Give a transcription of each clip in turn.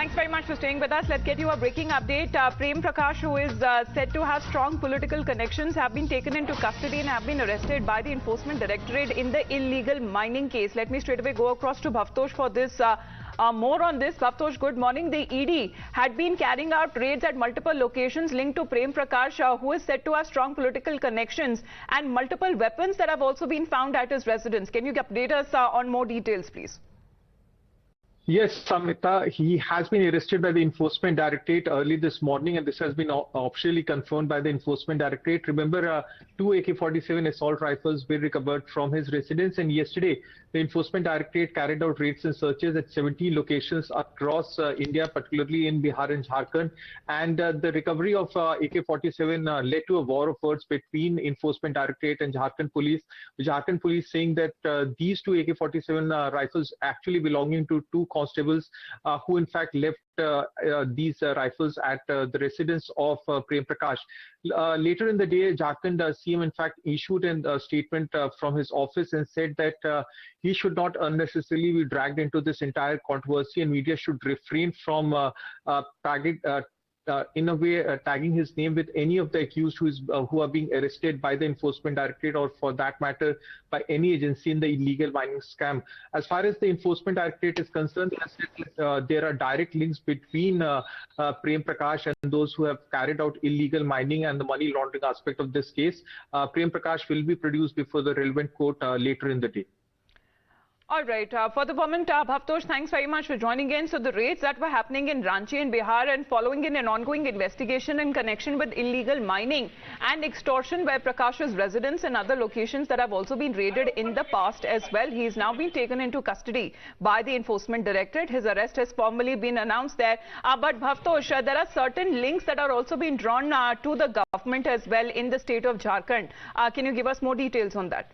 Thanks very much for staying with us. Let's get you a breaking update. Prem Prakash, who is said to have strong political connections, have been taken into custody and have been arrested by the Enforcement Directorate in the illegal mining case. Let me straight away go across to Bhavtosh for this. More on this. Bhavtosh, good morning. The Eide had been carrying out raids at multiple locations linked to Prem Prakash, who is said to have strong political connections, and multiple weapons that have also been found at his residence. Can you update us on more details, please? Yes, Samita, he has been arrested by the Enforcement Directorate early this morning, and this has been officially confirmed by the Enforcement Directorate. Remember, two AK-47 assault rifles were recovered from his residence, and yesterday the Enforcement Directorate carried out raids and searches at 17 locations across India, particularly in Bihar and Jharkhand. And the recovery of AK-47 led to a war of words between Enforcement Directorate and Jharkhand Police. Jharkhand Police saying that these two AK-47 rifles actually belonging to two constables who in fact left these rifles at the residence of Prem Prakash. Later in the day, Jharkhand CM in fact issued a statement from his office and said that he should not unnecessarily be dragged into this entire controversy, and media should refrain from tagging his name with any of the accused who are being arrested by the Enforcement Directorate, or for that matter by any agency in the illegal mining scam. As far as the Enforcement Directorate is concerned, there are direct links between Prem Prakash and those who have carried out illegal mining and the money laundering aspect of this case. Prem Prakash will be produced before the relevant court later in the day. All right. For the moment, Bhavtosh, thanks very much for joining in. So the raids that were happening in Ranchi and Bihar and following in an ongoing investigation in connection with illegal mining and extortion where Prakash's residence and other locations that have also been raided in the past as well. He is now been taken into custody by the Enforcement Directorate. His arrest has formally been announced there. But Bhavtosh, there are certain links that are also being drawn to the government as well in the state of Jharkhand. Can you give us more details on that?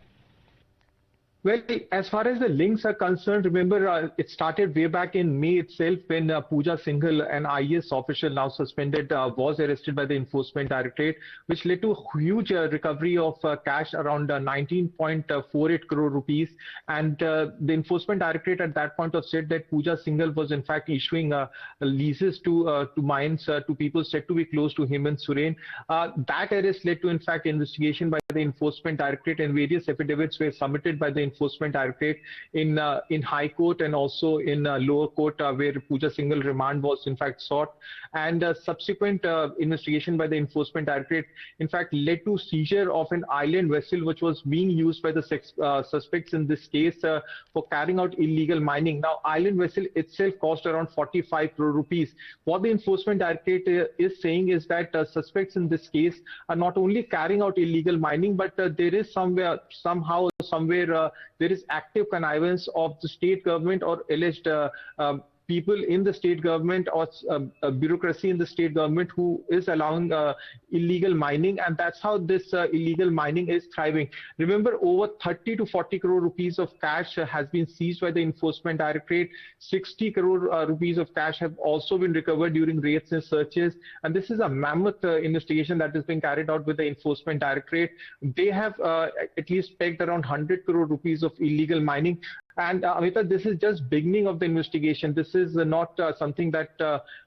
Well, as far as the links are concerned, remember it started way back in May itself when Pooja Singhal, an IAS official now suspended, was arrested by the Enforcement Directorate, which led to a huge recovery of cash around 19.48 crore rupees. And the Enforcement Directorate at that point of said that Pooja Singhal was in fact issuing leases to mines to people said to be close to him and Soren. That arrest led to in fact investigation by the Enforcement Directorate, and various affidavits were submitted by the Enforcement Directorate in High Court and also in lower court where Pooja Singhal remand was in fact sought. And subsequent investigation by the Enforcement Directorate in fact led to seizure of an island vessel which was being used by the suspects in this case for carrying out illegal mining. Now, island vessel itself cost around 45 crore rupees. What the Enforcement Directorate is saying is that suspects in this case are not only carrying out illegal mining, but there is somewhere there is active connivance of the state government or alleged people in the state government or bureaucracy in the state government who is allowing illegal mining, and that's how this illegal mining is thriving. Remember, over 30 to 40 crore rupees of cash has been seized by the Enforcement Directorate. 60 crore rupees of cash have also been recovered during raids and searches, and this is a mammoth investigation that is being carried out with the Enforcement Directorate. They have at least pegged around 100 crore rupees of illegal mining. And Amita, this is just beginning of the investigation. This is not something that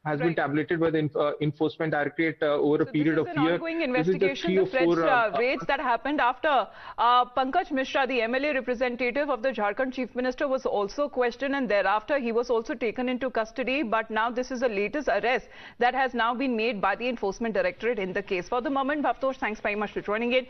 has been tabulated by the Enforcement Directorate over a period of years. This is an ongoing investigation. The fresh raids that happened after Pankaj Mishra, the MLA representative of the Jharkhand Chief Minister, was also questioned, and thereafter he was also taken into custody. But now this is the latest arrest that has now been made by the Enforcement Directorate in the case. For the moment, Bhavtosh, thanks very much for joining in.